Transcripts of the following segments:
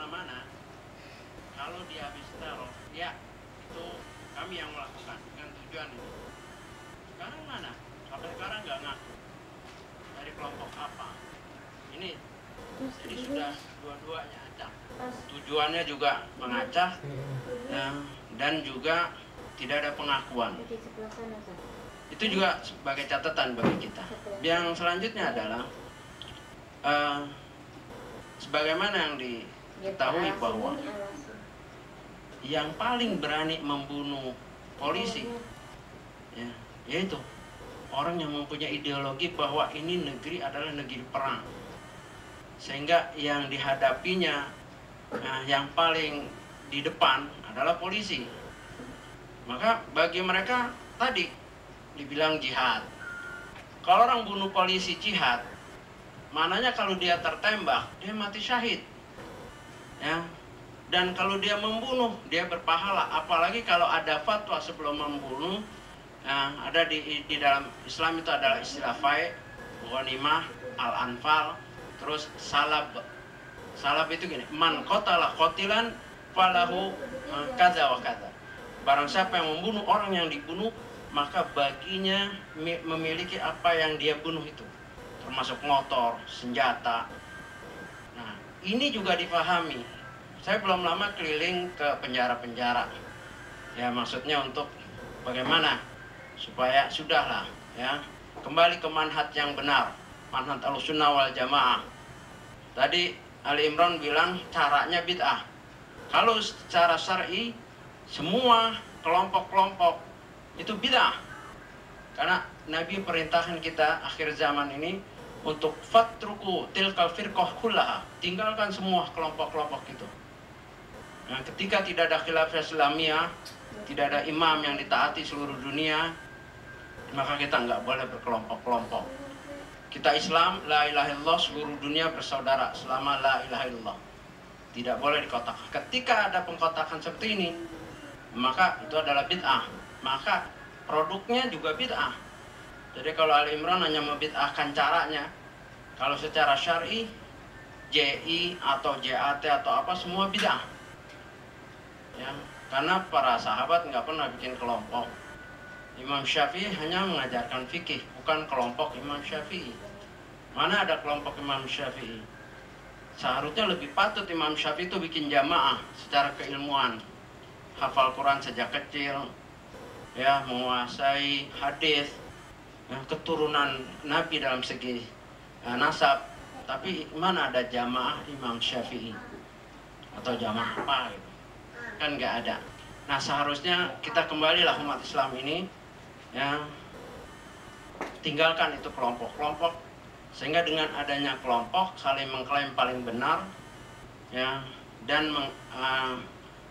mana-mana, kalau dia habis teror, ya itu kami yang melakukan dengan tujuan itu. Sekarang mana? Sampai sekarang nggak ngaku dari kelompok apa. Ini jadi sudah dua-duanya acak. Tujuannya juga mengacak dan juga tidak ada pengakuan. Itu juga sebagai catatan bagi kita. Yang selanjutnya adalah sebagaimana yang diketahui bahwa yang paling berani membunuh polisi ya, yaitu orang yang mempunyai ideologi bahwa ini negeri adalah negeri perang, sehingga yang dihadapinya yang paling di depan adalah polisi. Maka bagi mereka tadi dibilang jihad. Kalau orang bunuh polisi jihad, mananya kalau dia tertembak dia mati syahid, ya. Dan kalau dia membunuh dia berpahala. Apalagi kalau ada fatwa sebelum membunuh. Ada di dalam Islam itu adalah istilah fai, ghanimah, al-anfal, terus salab. Salab itu gini, man qatala qatilan falahu kadza wa kadza. Barang siapa yang membunuh orang yang dibunuh, maka baginya memiliki apa yang dia bunuh itu, termasuk motor, senjata. Nah, ini juga dipahami. Saya belum lama keliling ke penjara-penjara. Ya, maksudnya untuk bagaimana supaya sudahlah ya, kembali ke manhaj yang benar, manhaj Ahlussunnah wal Jamaah. Tadi Ali Imran bilang caranya bid'ah. Kalau secara syar'i semua kelompok-kelompok itu bid'ah. Karena Nabi perintahkan kita akhir zaman ini untuk fatruku tilkal firqah kullaha, tinggalkan semua kelompok-kelompok itu. Nah, ketika tidak ada khilafah Islamiyah, tidak ada imam yang ditaati seluruh dunia, maka kita nggak boleh berkelompok-kelompok. Kita Islam, la ilaha illallah, seluruh dunia bersaudara selama la ilaha illallah. Tidak boleh dikotakkan. Ketika ada pengkotakan seperti ini, maka itu adalah bid'ah. Maka produknya juga bid'ah. Jadi kalau Ali Imran hanya membid'ahkan caranya, kalau secara syar'i, JI atau JAT atau apa semua bid'ah. Ya, karena para sahabat nggak pernah bikin kelompok. Imam Syafi'i hanya mengajarkan fikih, bukan kelompok Imam Syafi'i. Mana ada kelompok Imam Syafi'i? Seharusnya lebih patut Imam Syafi'i itu bikin jamaah secara keilmuan, hafal Quran sejak kecil, ya, menguasai hadis, ya, keturunan Nabi dalam segi nasab. Tapi mana ada jamaah Imam Syafi'i atau jamaah apa gitu? Kan nggak ada. Nah, seharusnya kita kembalilah umat Islam ini, ya, tinggalkan itu kelompok-kelompok, sehingga dengan adanya kelompok saling mengklaim paling benar, ya, dan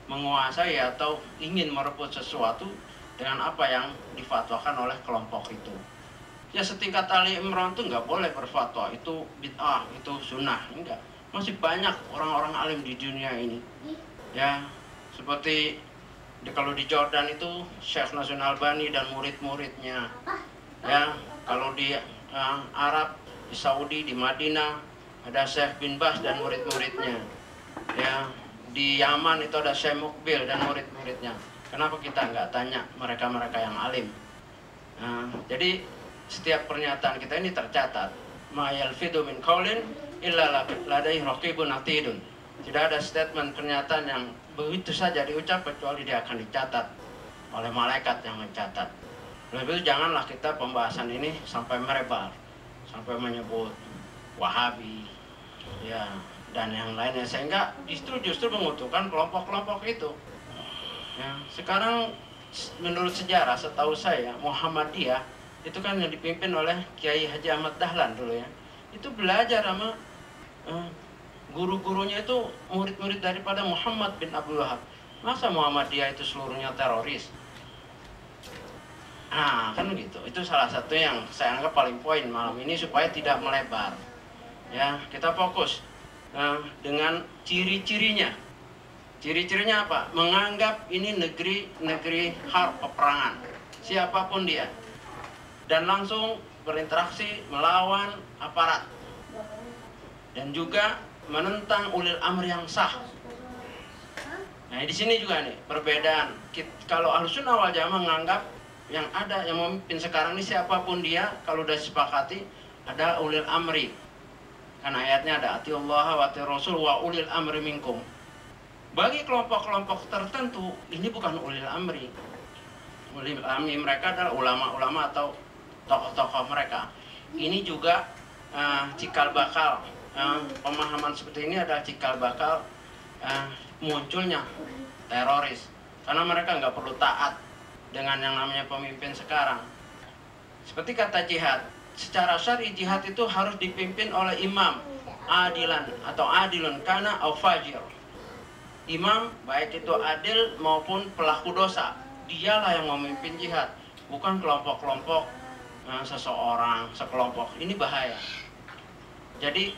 menguasai atau ingin merebut sesuatu dengan apa yang difatwakan oleh kelompok itu. Ya, setingkat Ali Imran itu nggak boleh berfatwa itu bid'ah, itu sunnah, enggak. Masih banyak orang-orang alim di dunia ini, ya, seperti kalau di Jordan itu Syekh Nasrul Albani dan murid-muridnya, ya. Kalau di Arab, di Saudi, di Madinah ada Syekh bin Baz dan murid-muridnya, ya. Di Yaman itu ada Syekh Mukbil dan murid-muridnya. Kenapa kita nggak tanya mereka-mereka yang alim? Jadi setiap pernyataan kita ini tercatat. Ma yalfidu min qaulin illa ladaihi raqibun atidun. Tidak ada statement pernyataan yang begitu saja diucap kecuali dia akan dicatat oleh malaikat yang mencatat. Oleh itu janganlah kita pembahasan ini sampai melebar, sampai menyebut Wahabi, ya, dan yang lainnya, sehingga justru menguntungkan kelompok-kelompok itu. Ya, sekarang menurut sejarah setahu saya Muhammadiyah itu kan yang dipimpin oleh Kiai Haji Ahmad Dahlan dulu, ya. Itu belajar sama guru-gurunya itu murid-murid daripada Muhammad bin Abdul Wahab. Masa Muhammadiyah itu seluruhnya teroris? Nah, kan gitu. Itu salah satu yang saya anggap paling poin malam ini supaya tidak melebar. Ya, kita fokus dengan ciri-cirinya. Ciri-cirinya apa? Menganggap ini negeri harb, peperangan, siapapun dia, dan langsung berinteraksi melawan aparat, dan juga menentang ulil amri yang sah, Nah di sini juga nih perbedaan. Kalau Ahlussunnah wal Jamaah menganggap yang ada yang memimpin sekarang ini siapapun dia, kalau udah disepakati ada ulil amri. Karena ayatnya ada atiullah wa atiur rasul wa ulil amri minkum. Bagi kelompok-kelompok tertentu ini bukan ulil amri. Ulil amri mereka adalah ulama-ulama atau tokoh-tokoh mereka. Ini juga cikal bakal pemahaman seperti ini adalah cikal bakal munculnya teroris. Karena mereka nggak perlu taat dengan yang namanya pemimpin sekarang. Seperti kata jihad, secara syar'i jihad itu harus dipimpin oleh imam adilan atau adilun kana au fajir. Imam baik itu adil maupun pelaku dosa, dialah yang memimpin jihad, bukan kelompok-kelompok seseorang, sekelompok. Ini bahaya. Jadi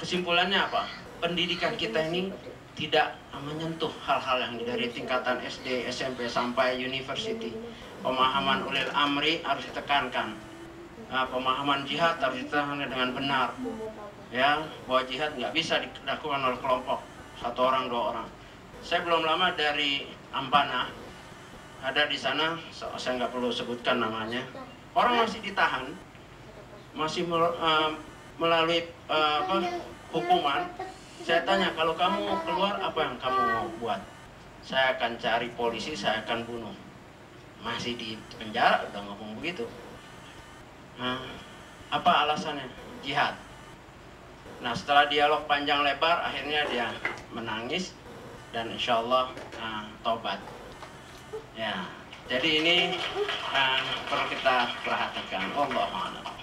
kesimpulannya apa? Pendidikan kita ini tidak menyentuh hal-hal yang dari tingkatan SD, SMP sampai university. Pemahaman ulil amri harus ditekankan. Pemahaman jihad harus ditekankan dengan benar. Ya, bahwa jihad nggak bisa dilakukan oleh kelompok satu orang, dua orang. Saya belum lama dari Ampana, ada di sana, saya nggak perlu sebutkan namanya. Orang masih ditahan, masih melalui hukuman. Saya tanya, kalau kamu keluar apa yang kamu mau buat? Saya akan cari polisi, saya akan bunuh. Masih di penjara udah ngomong begitu. Apa alasannya? Jihad. Nah setelah dialog panjang lebar, akhirnya dia menangis dan insya Allah tobat. Ya, jadi ini perlu kita perhatikan. Wallahu a'lam.